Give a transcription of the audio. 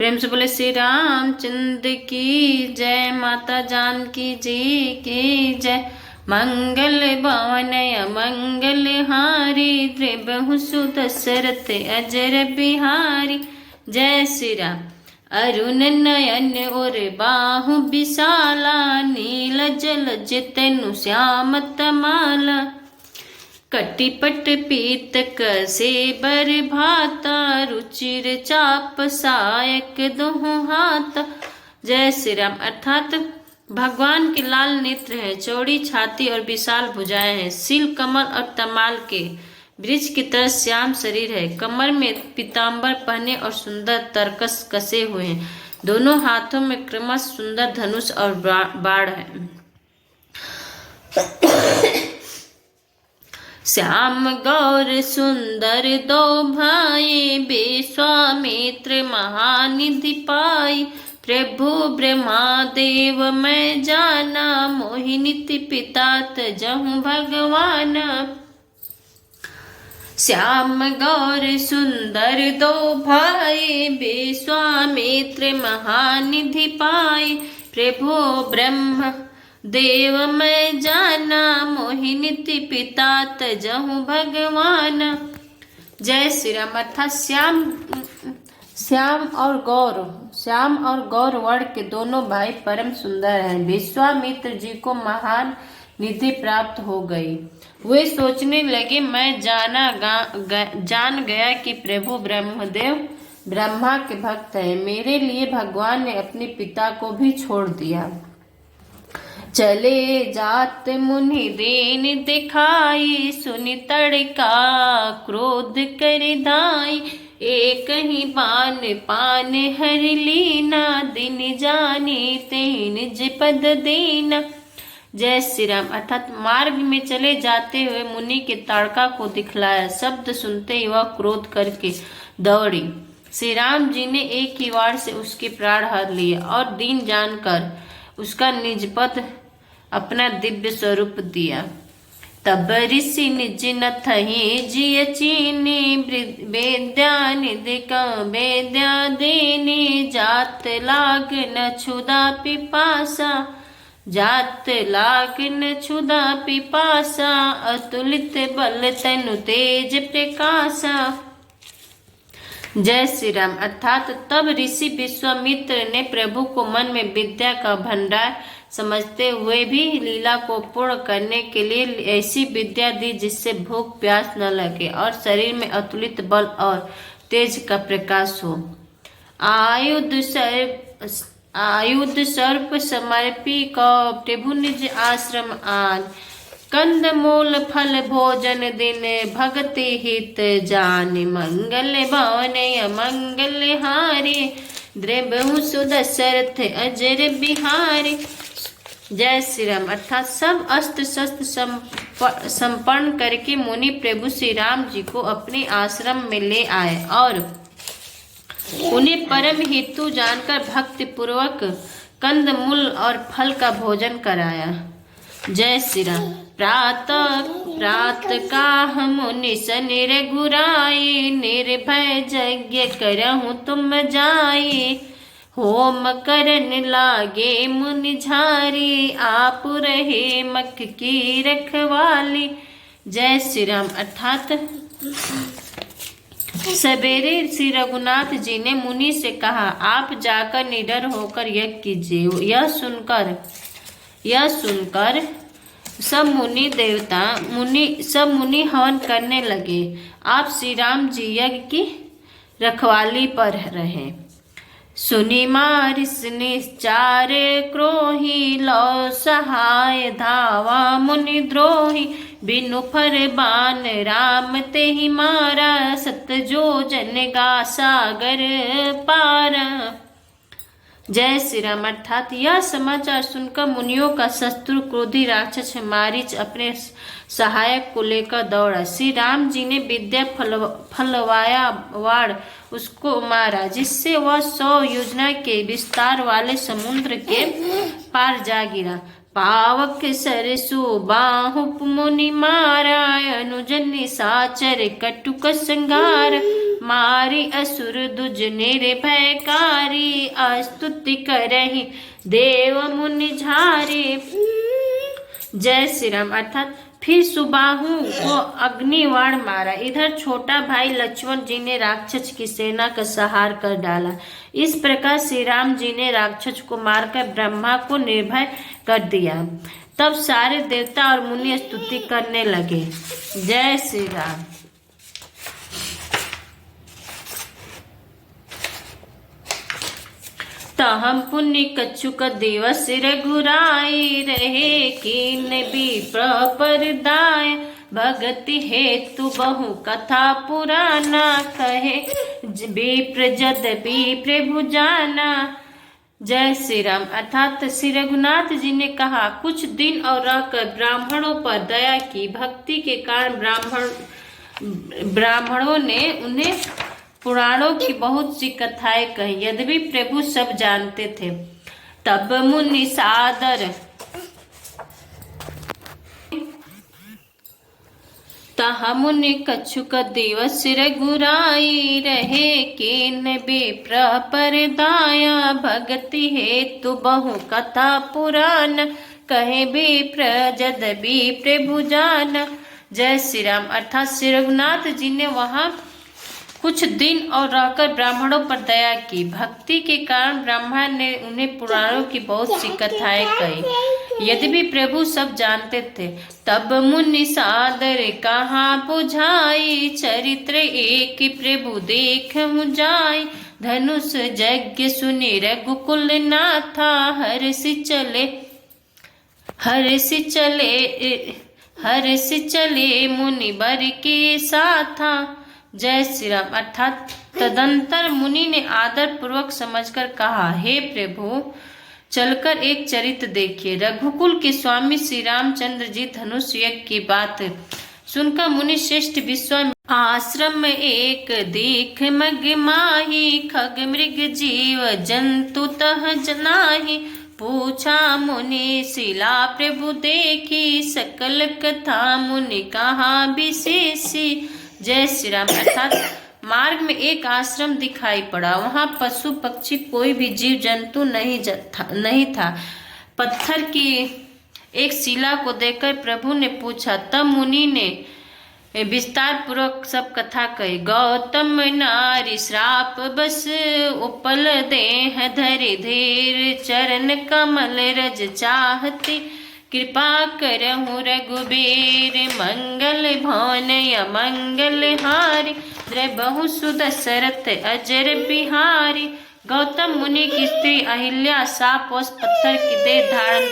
प्रेम से बोले श्री रामचंद्र की जय। माता जानकी जी की जय। मंगल भवन मंगल हारी द्रिबहु सुदशरथ अजर बिहारी। जय श्री राम। अरुण नयन और बाहु विशाला नील जल जितनु श्याम तमाला। कटिपट पीत कसे बर भाता रुचिर चाप सायक दोहु हाथ। जय श्री राम। अर्थात भगवान के लाल नेत्र है, चौड़ी छाती और विशाल भुजाएं हैं, सील कमल और तमाल के वृक्ष की तरह श्याम शरीर है, कमर में पीताम्बर पहने और सुंदर तरकस कसे हुए हैं, दोनों हाथों में क्रमश सुंदर धनुष और बाण है। श्याम गौर सुंदर दो भाई विश्वामित्र महानिधि पाई। प्रभु ब्रह्मा देव मैं जाना मोहिनीति पिता तजहु भगवान। श्याम गौर सुंदर दो भाई विश्वामित्र महानिधि पाई। प्रभु ब्रह्म देव मैं जाना मोहिनीति पिता तजहु भगवान। जय श्री राम। अर्थात श्याम और गौर वर्ण के दोनों भाई परम सुंदर हैं। विश्वामित्र जी को महान निधि प्राप्त हो गई। वे सोचने लगे, मैं जान गया कि प्रभु ब्रह्मदेव ब्रह्मा के भक्त हैं, मेरे लिए भगवान ने अपने पिता को भी छोड़ दिया। चले जात मुनि दीन दिखाई सुनि तड़का क्रोध कर धाई। एक ही बान पान हर लीना दिन जानी तेन निज पद दीना। जय श्री राम। अर्थात मार्ग में चले जाते हुए मुनि के ताड़का को दिखलाया। शब्द सुनते ही वह क्रोध करके दौड़ी। श्री राम जी ने एक ही वार से उसके प्राण हर लिए और दीन जानकर उसका निज पद अपना दिव्य स्वरूप दिया। तब ऋषि निज नथहि जिय चीनी वेद्या निधि वेद्या देनी। जात लाग न क्षुधा पिपासा जात लाग न क्षुधा पिपासा। अतुलित बल तनु तेज प्रकाशा। जय श्री राम। अर्थात तब ऋषि विश्वामित्र ने प्रभु को मन में विद्या का भंडार समझते हुए भी लीला को पूर्ण करने के लिए ऐसी विद्या दी जिससे भूख प्यास न लगे और शरीर में अतुलित बल और तेज का प्रकाश हो। आयुध सर्प समर्पी को प्रभु निज आश्रम आन। कंद मूल फल भोजन दिन भगति हित जान। मंगल भवन मंगल हारी द्रिबहु सुदशरथ अजर बिहारी। जय श्री राम। अर्थात सब अस्त्र शस्त्र संपन्न करके मुनि प्रभु श्री राम जी को अपने आश्रम में ले आए और उन्हें परम हेतु जानकर भक्ति पूर्वक कंद मूल और फल का भोजन कराया। जय श्री राम। प्रात काह मुनि सनि रघुराई। निर्भय यज्ञ करहु तुम जाई। होम करन लागे मुनि झारी। आप रहे मख की रखवाली। जय श्री राम। अर्थात सवेरे श्री रघुनाथ जी ने मुनि से कहा, आप जाकर निडर होकर यज्ञ कीजिए। यह सुनकर सब मुनि हवन करने लगे। आप श्री राम जी यज्ञ की रखवाली पर रहे। सुनि मारिस निश्चार क्रोही। लो सहाय धावा मुनि द्रोही। बिनु फरमान राम तेहि मारा। सत जोजन गा सागर पारा। जय श्री राम। अर्थात यह समाचार सुनकर मुनियों का शत्रु क्रोधी राक्षस मारीच अपने सहायक को लेकर दौड़ा। श्री राम जी ने विद्या फलवाया वाड़ उसको मारा, जिससे वह 100 योजना के विस्तार वाले समुद्र के पार जा गिरा। पावक सरसु बाहुप मुनि मारा। अनुजन साचर कटुक संगार। मारी असुर दुज निर्भयकारी, स्तुति करहि देव मुनि झारे। जय श्री राम। अर्थात फिर सुबाहु को अग्निबाण मारा। इधर छोटा भाई लक्ष्मण जी ने राक्षस की सेना का संहार कर डाला। इस प्रकार श्री राम जी ने राक्षस को मारकर ब्रह्मा को निर्भय कर दिया। तब सारे देवता और मुनि स्तुति करने लगे। जय श्री राम। तहम पुण्य कछुक दिवस रघुराई, रहे कीन विप्र परदाय। भगति हेतु बहु कथा पुराना, कहे विप्र जद विप्र भुजाना। जय श्री राम। अर्थात श्री रघुनाथ जी ने कहा, कुछ दिन और रहकर ब्राह्मणों पर दया की। भक्ति के कारण ब्राह्मणों ने उन्हें पुराणों की बहुत सी कथाएं कही। यद्यपि प्रभु सब जानते थे। तब मुनि सादर तहा मुनि कछुक दिवस रघुराई, रहे कीन विप्र परदाया। भगति हेतु बहु कथा पुराण, कहे विप्र जद विप्र भुजाना। जय श्री राम। अर्थात श्री रघुनाथ जी ने वहां कुछ दिन और रहकर ब्राह्मणों पर दया की। भक्ति के कारण ब्रह्मा ने उन्हें पुराणों की बहुत सी कथाएं कही। यद्यपि प्रभु सब जानते थे। तब मुनि सादर कहाँ बुझाई, चरित्र एक प्रभु देख मुझाई। धनुष यज्ञ सुनि रघुकुल नाथा, हर्ष चले मुनि बर के साथा। जय श्री राम। अर्थात तदंतर मुनि ने आदर पूर्वक समझकर कहा, हे प्रभु, चलकर एक चरित्र देखिए। रघुकुल के स्वामी श्री रामचंद्र जी धनुष यज्ञ की बात सुनकर मुनि श्रेष्ठ विश्वामित्र आश्रम में एक दीख मग माही। खग मृग जीव जंतु तह जनाही, पूछा मुनि शिला प्रभु देखी। सकल कथा मुनि कहा विशेषी। जय श्री राम। अर्थात मार्ग में एक आश्रम दिखाई पड़ा। वहां पशु पक्षी कोई भी जीव जंतु नहीं था। पत्थर की एक शिला को देखकर प्रभु ने पूछा। तब मुनि ने विस्तार पूर्वक सब कथा कही। गौतम नारी श्राप बस, उपल देह धरि धीर। चरण कमल रज चाहती, कृपा करहु रघुबीर। मंगल भवन अमंगल हारी, द्रबहु सुदशरथ अजर बिहारी। गौतम मुनि की स्त्री अहिल्या साप और पत्थर की देह धारण